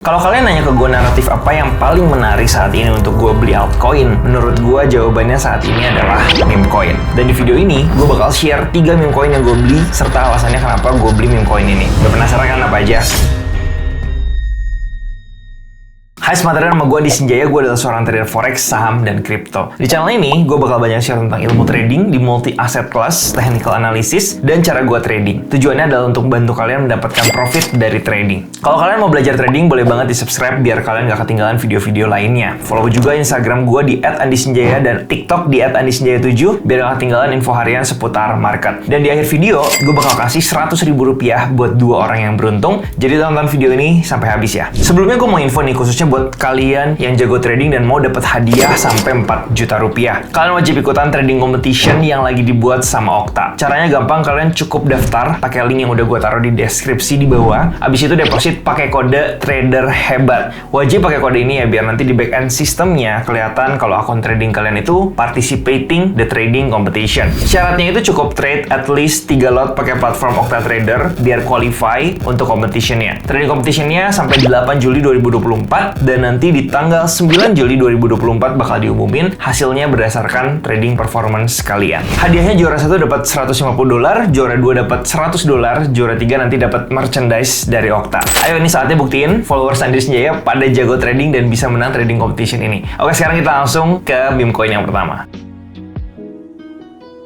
Kalau kalian nanya ke gue naratif apa yang paling menarik saat ini untuk gue beli altcoin, menurut gue jawabannya saat ini adalah meme coin. Dan di video ini, gue bakal share 3 meme coin yang gue beli, serta alasannya kenapa gue beli meme coin ini. Udah penasaran kan apa aja? Hai semua trader, nama gue Adi Sinjaya, gue adalah seorang trader forex, saham, dan kripto. Di channel ini, gue bakal banyak share tentang ilmu trading di multi asset class, technical analysis, dan cara gue trading. Tujuannya adalah untuk bantu kalian mendapatkan profit dari trading. Kalau kalian mau belajar trading, boleh banget di subscribe biar kalian gak ketinggalan video-video lainnya. Follow juga Instagram gue di @andisinjaya dan TikTok di @andisinjaya7 biar gak ketinggalan info harian seputar market. Dan di akhir video, gue bakal kasih Rp100.000 buat 2 orang yang beruntung. Jadi tonton video ini sampai habis ya. Sebelumnya gue mau info nih khususnya buat kalian yang jago trading dan mau dapat hadiah sampai 4 juta rupiah. Kalian wajib ikutan trading competition yang lagi dibuat sama Okta. Caranya gampang, kalian cukup daftar pakai link yang udah gue taruh di deskripsi di bawah. Abis itu deposit pakai kode trader hebat. Wajib pakai kode ini ya biar nanti di back end sistemnya kelihatan kalau akun trading kalian itu participating the trading competition. Syaratnya itu cukup trade at least 3 lot pakai platform Okta Trader biar qualify untuk competitionnya. Trading competitionnya sampai 8 Juli 2024 dan nanti di tanggal 9 Juli 2024 bakal diumumin hasilnya berdasarkan trading performance kalian. Hadiahnya juara 1 dapat $150, juara 2 dapat $100, juara 3 nanti dapat merchandise dari Okta. Ayo ini saatnya buktiin followers Adi Sinjaya pada jago trading dan bisa menang trading competition ini. Oke, sekarang kita langsung ke meme coin yang pertama.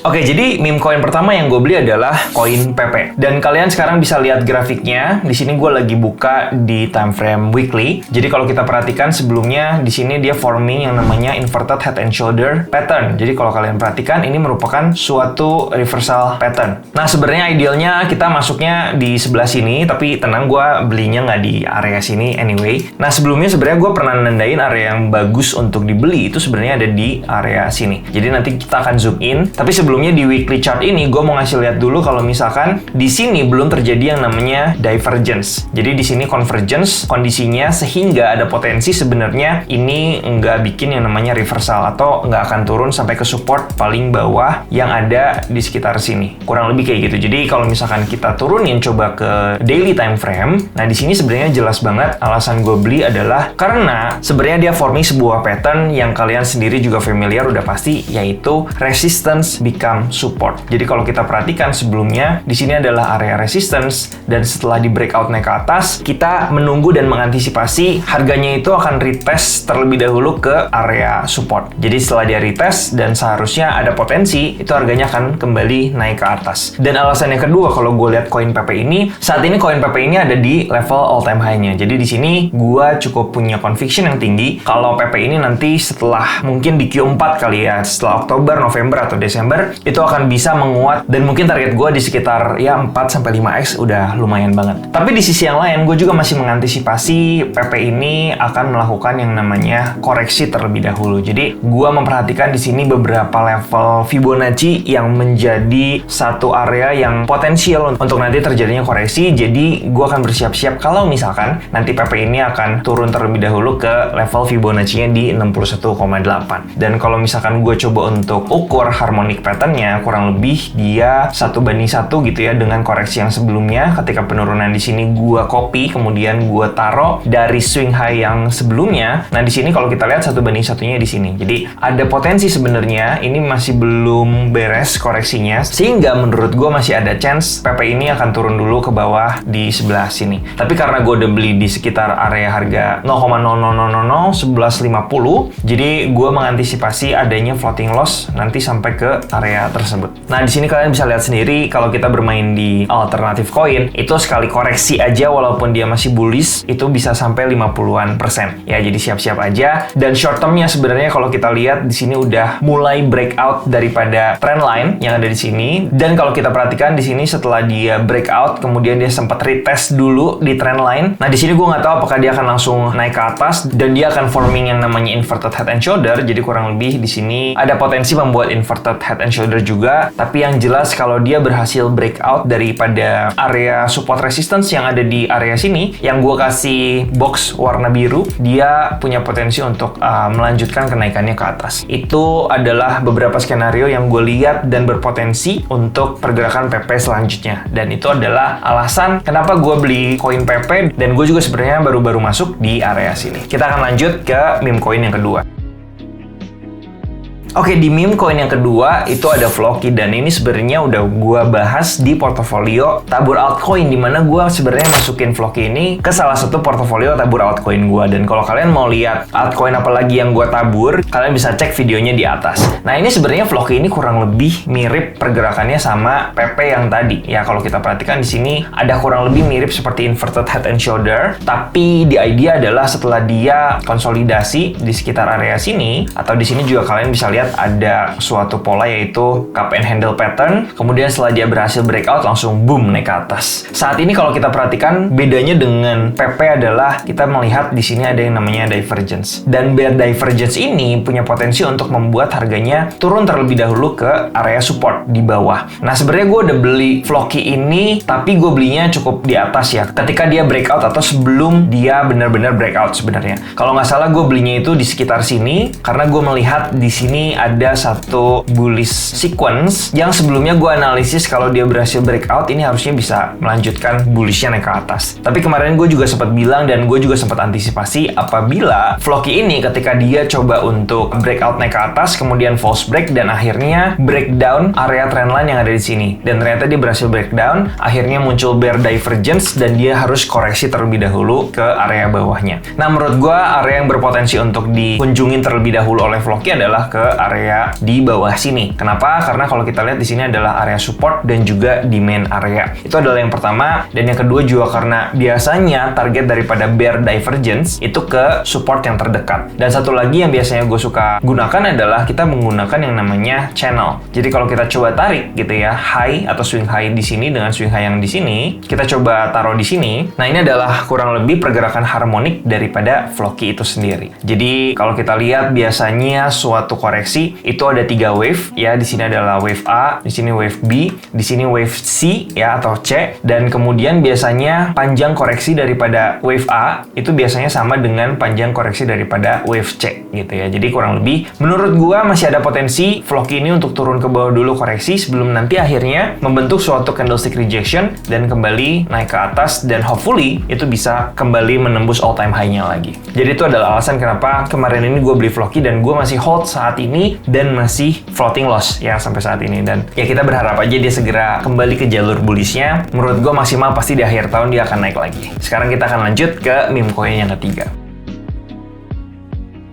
Oke, jadi meme coin pertama yang gue beli adalah koin PP. Dan kalian sekarang bisa lihat grafiknya. Di sini gue lagi buka di time frame weekly. Jadi kalau kita perhatikan sebelumnya di sini dia forming yang namanya inverted head and shoulder pattern. Jadi kalau kalian perhatikan ini merupakan suatu reversal pattern. Nah, sebenarnya idealnya kita masuknya di sebelah sini, tapi tenang, gue belinya nggak di area sini anyway. Nah, sebelumnya sebenarnya gue pernah nandain area yang bagus untuk dibeli itu sebenarnya ada di area sini. Jadi nanti kita akan zoom in. Tapi sebelumnya di weekly chart ini gue mau ngasih lihat dulu kalau misalkan di sini belum terjadi yang namanya divergence. Jadi di sini convergence kondisinya sehingga ada potensi sebenarnya ini nggak bikin yang namanya reversal atau nggak akan turun sampai ke support paling bawah yang ada di sekitar sini. Kurang lebih kayak gitu. Jadi kalau misalkan kita turunin coba ke daily time frame, nah di sini sebenarnya jelas banget alasan gue beli adalah karena sebenarnya dia forming sebuah pattern yang kalian sendiri juga familiar udah pasti, yaitu resistance become support. Jadi kalau kita perhatikan sebelumnya di sini adalah area resistance dan setelah di breakout naik ke atas, kita menunggu dan mengantisipasi harganya itu akan retest terlebih dahulu ke area support. Jadi setelah dia retest dan seharusnya ada potensi itu harganya akan kembali naik ke atas. Dan alasan yang kedua kalau gue lihat koin PP ini, saat ini koin PP ini ada di level all time high-nya. Jadi di sini gue cukup punya conviction yang tinggi kalau PP ini nanti setelah mungkin di Q4 kali ya, setelah Oktober, November atau Desember itu akan bisa menguat dan mungkin target gue di sekitar ya 4-5x udah lumayan banget. Tapi di sisi yang lain gue juga masih mengantisipasi PP ini akan melakukan yang namanya koreksi terlebih dahulu. Jadi gue memperhatikan di sini beberapa level Fibonacci yang menjadi satu area yang potensial untuk nanti terjadinya koreksi. Jadi gue akan bersiap-siap kalau misalkan nanti PP ini akan turun terlebih dahulu ke level Fibonacci-nya di 61,8. Dan kalau misalkan gue coba untuk ukur harmonic pattern-nya, kurang lebih dia 1:1 gitu ya dengan koreksi yang sebelumnya. Ketika penurunan di sini gua copy, kemudian gua taruh dari swing high yang sebelumnya. Nah, di sini kalau kita lihat 1:1-nya di sini. Jadi ada potensi sebenarnya ini masih belum beres koreksinya, sehingga menurut gua masih ada chance PP ini akan turun dulu ke bawah di sebelah sini. Tapi karena gua udah beli di sekitar area harga 0,00001150, jadi gua mengantisipasi adanya floating loss nanti sampai ke area tersebut. Nah, di sini kalian bisa lihat sendiri kalau kita bermain di alternatif koin, itu sekali koreksi aja walaupun dia masih bullish, itu bisa sampai 50-an%. Ya, jadi siap-siap aja. Dan short term-nya sebenarnya kalau kita lihat di sini udah mulai breakout daripada trend line yang ada di sini. Dan kalau kita perhatikan di sini setelah dia breakout, kemudian dia sempat retest dulu di trend line. Nah, di sini gue nggak tahu apakah dia akan langsung naik ke atas dan dia akan forming yang namanya inverted head and shoulder. Jadi kurang lebih di sini ada potensi membuat inverted head and and shoulder juga, tapi yang jelas kalau dia berhasil breakout daripada area support resistance yang ada di area sini, yang gue kasih box warna biru, dia punya potensi untuk melanjutkan kenaikannya ke atas. Itu adalah beberapa skenario yang gue lihat dan berpotensi untuk pergerakan PP selanjutnya, dan itu adalah alasan kenapa gue beli koin PP, dan gue juga sebenarnya baru-baru masuk di area sini. Kita akan lanjut ke meme coin yang kedua. Oke, di meme coin yang kedua itu ada Floki, dan ini sebenarnya udah gue bahas di portofolio tabur altcoin, dimana gue sebenarnya masukin Floki ini ke salah satu portofolio tabur altcoin gue. Dan kalau kalian mau lihat altcoin apalagi yang gue tabur, kalian bisa cek videonya di atas. Nah, ini sebenarnya Floki ini kurang lebih mirip pergerakannya sama PP yang tadi. Ya, kalau kita perhatikan di sini ada kurang lebih mirip seperti inverted head and shoulder, tapi the idea adalah setelah dia konsolidasi di sekitar area sini, atau di sini juga kalian bisa lihat ada suatu pola yaitu cup and handle pattern. Kemudian setelah dia berhasil breakout langsung boom naik ke atas. Saat ini kalau kita perhatikan bedanya dengan PP adalah kita melihat di sini ada yang namanya divergence. Dan bear divergence ini punya potensi untuk membuat harganya turun terlebih dahulu ke area support di bawah. Nah, sebenarnya gue udah beli Floki ini, tapi gue belinya cukup di atas ya, ketika dia breakout atau sebelum dia benar-benar breakout sebenarnya. Kalau nggak salah gue belinya itu di sekitar sini, karena gue melihat di sini ada satu bullish sequence yang sebelumnya gue analisis kalau dia berhasil breakout ini harusnya bisa melanjutkan bullishnya naik ke atas. Tapi kemarin gue juga sempat bilang dan gue juga sempat antisipasi apabila Floki ini ketika dia coba untuk breakout naik ke atas kemudian false break dan akhirnya breakdown area trendline yang ada di sini, dan ternyata dia berhasil breakdown, akhirnya muncul bear divergence dan dia harus koreksi terlebih dahulu ke area bawahnya. Nah, menurut gue area yang berpotensi untuk dikunjungin terlebih dahulu oleh Floki adalah ke area di bawah sini. Kenapa? Karena kalau kita lihat di sini adalah area support dan juga demand area. Itu adalah yang pertama, dan yang kedua juga karena biasanya target daripada bear divergence itu ke support yang terdekat. Dan satu lagi yang biasanya gue suka gunakan adalah kita menggunakan yang namanya channel. Jadi kalau kita coba tarik gitu ya, high atau swing high di sini dengan swing high yang di sini, kita coba taruh di sini. Nah, ini adalah kurang lebih pergerakan harmonik daripada Floki itu sendiri. Jadi kalau kita lihat biasanya suatu koreksi itu ada 3 wave ya. Di sini adalah wave A, di sini wave B, di sini wave C ya atau C, dan kemudian biasanya panjang koreksi daripada wave A itu biasanya sama dengan panjang koreksi daripada wave C gitu ya. Jadi kurang lebih menurut gua masih ada potensi Floki ini untuk turun ke bawah dulu koreksi sebelum nanti akhirnya membentuk suatu candlestick rejection dan kembali naik ke atas, dan hopefully itu bisa kembali menembus all time high-nya lagi. Jadi itu adalah alasan kenapa kemarin ini gue beli Floki dan gue masih hold saat ini dan masih floating loss ya sampai saat ini. Dan ya kita berharap aja dia segera kembali ke jalur bullishnya. Menurut gue maksimal pasti di akhir tahun dia akan naik lagi. Sekarang kita akan lanjut ke meme coin yang ketiga.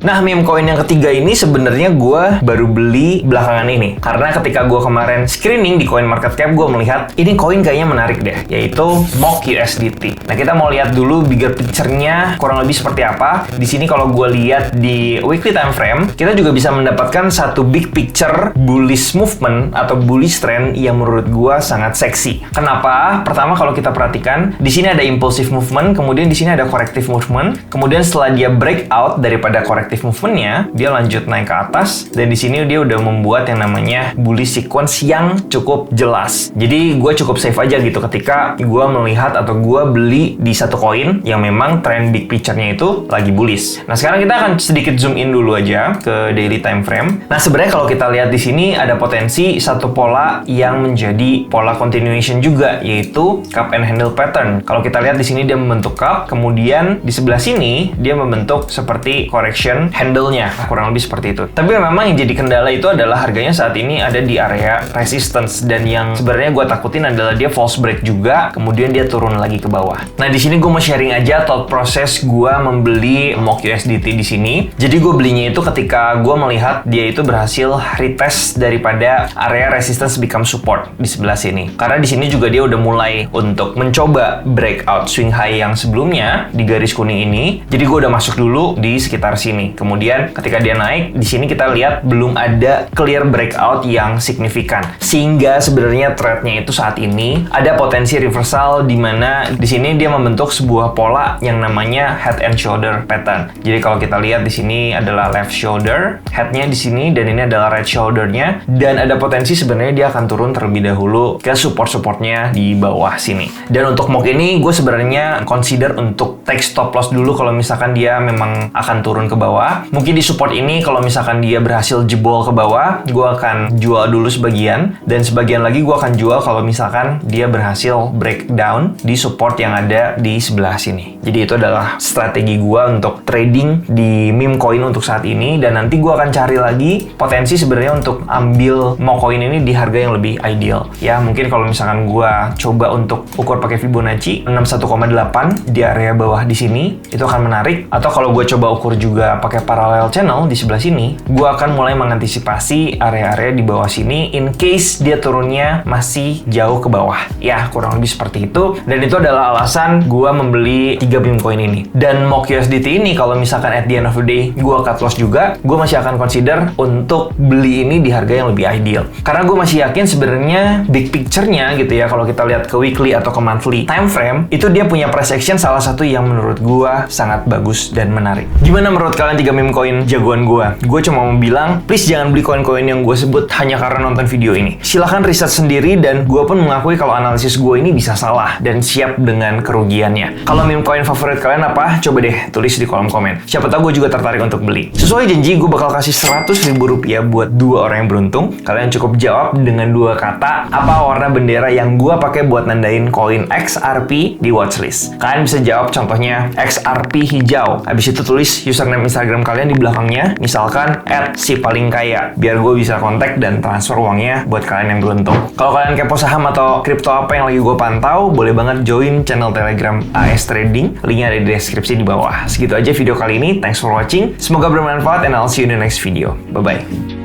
Nah, meme coin yang ketiga ini sebenarnya gue baru beli belakangan ini. Karena ketika gue kemarin screening di CoinMarketCap, gue melihat ini koin kayaknya menarik deh, yaitu MOC USDT. Nah, kita mau lihat dulu bigger picture-nya kurang lebih seperti apa. Di sini kalau gue lihat di weekly time frame, kita juga bisa mendapatkan satu big picture bullish movement atau bullish trend yang menurut gue sangat seksi. Kenapa? Pertama, kalau kita perhatikan, di sini ada impulsive movement, kemudian di sini ada corrective movement, kemudian setelah dia breakout daripada corrective movementnya, dia lanjut naik ke atas, dan di sini dia udah membuat yang namanya bullish sequence yang cukup jelas. Jadi gue cukup safe aja gitu ketika gue melihat atau gue beli di satu koin yang memang trend big picture-nya itu lagi bullish. Nah, sekarang kita akan sedikit zoom in dulu aja ke daily time frame. Nah, sebenarnya kalau kita lihat di sini ada potensi satu pola yang menjadi pola continuation juga, yaitu cup and handle pattern. Kalau kita lihat di sini dia membentuk cup, kemudian di sebelah sini dia membentuk seperti correction handle-nya, kurang lebih seperti itu. Tapi memang yang jadi kendala itu adalah harganya saat ini ada di area resistance, dan yang sebenarnya gue takutin adalah dia false break juga, kemudian dia turun lagi ke bawah. Nah, di sini gue mau sharing aja thought proses gue membeli MOC USDT di sini. Jadi gue belinya itu ketika gue melihat dia itu berhasil retest daripada area resistance become support di sebelah sini. Karena di sini juga dia udah mulai untuk mencoba breakout swing high yang sebelumnya di garis kuning ini. Jadi gue udah masuk dulu di sekitar sini. sini. Kemudian ketika dia naik, di sini kita lihat belum ada clear breakout yang signifikan. Sehingga sebenarnya trade-nya itu saat ini ada potensi reversal di mana di sini dia membentuk sebuah pola yang namanya head and shoulder pattern. Jadi kalau kita lihat di sini adalah left shoulder, head-nya di sini, dan ini adalah right shoulder-nya, dan ada potensi sebenarnya dia akan turun terlebih dahulu ke support-supportnya di bawah sini. Dan untuk mock ini gue sebenarnya consider untuk take stop loss dulu kalau misalkan dia memang akan turun ke bawah. Mungkin di support ini kalau misalkan dia berhasil jebol ke bawah, gue akan jual dulu sebagian, dan sebagian lagi gue akan jual kalau misalkan dia berhasil breakdown di support yang ada di sebelah sini. Jadi itu adalah strategi gue untuk trading di meme coin untuk saat ini, dan nanti gue akan cari lagi potensi sebenarnya untuk ambil mock coin ini di harga yang lebih ideal. Ya mungkin kalau misalkan gue coba untuk ukur pakai Fibonacci 61,8 di area bawah di sini, itu akan menarik. Atau kalau gue coba ukur juga pakai parallel channel di sebelah sini, gue akan mulai mengantisipasi area-area di bawah sini in case dia turunnya masih jauh ke bawah. Ya kurang lebih seperti itu, dan itu adalah alasan gue membeli 3 meme coin ini. Dan mock USDT ini kalau misalkan at the end of the day gue cut loss juga, gue masih akan consider untuk beli ini di harga yang lebih ideal. Karena gue masih yakin sebenarnya big picture-nya gitu ya, kalau kita lihat ke weekly atau ke monthly time frame, itu dia punya price action salah satu yang menurut gue sangat bagus dan menarik. Gimana menurut kalian 3 meme coin jagoan gue? Gue cuma mau bilang, please jangan beli koin-koin yang gue sebut hanya karena nonton video ini. Silahkan riset sendiri, dan gue pun mengakui kalau analisis gue ini bisa salah dan siap dengan kerugiannya. Kalau meme coin favorit kalian apa? Coba deh tulis di kolom komen. Siapa tahu gue juga tertarik untuk beli. Sesuai janji, gue bakal kasih Rp100.000 buat 2 orang yang beruntung. Kalian cukup jawab dengan 2 kata apa warna bendera yang gue pakai buat nandain koin XRP di watchlist. Kalian bisa jawab contohnya XRP hijau. Habis itu tulis username Instagram kalian di belakangnya, misalkan @sipalingkaya, biar gue bisa kontak dan transfer uangnya buat kalian yang beruntung. Kalau kalian kepo saham atau kripto apa yang lagi gue pantau, boleh banget join channel Telegram AS Trading. Linknya ada di deskripsi di bawah. Segitu aja video kali ini. Thanks for watching. Semoga bermanfaat, and I'll see you in the next video. Bye-bye.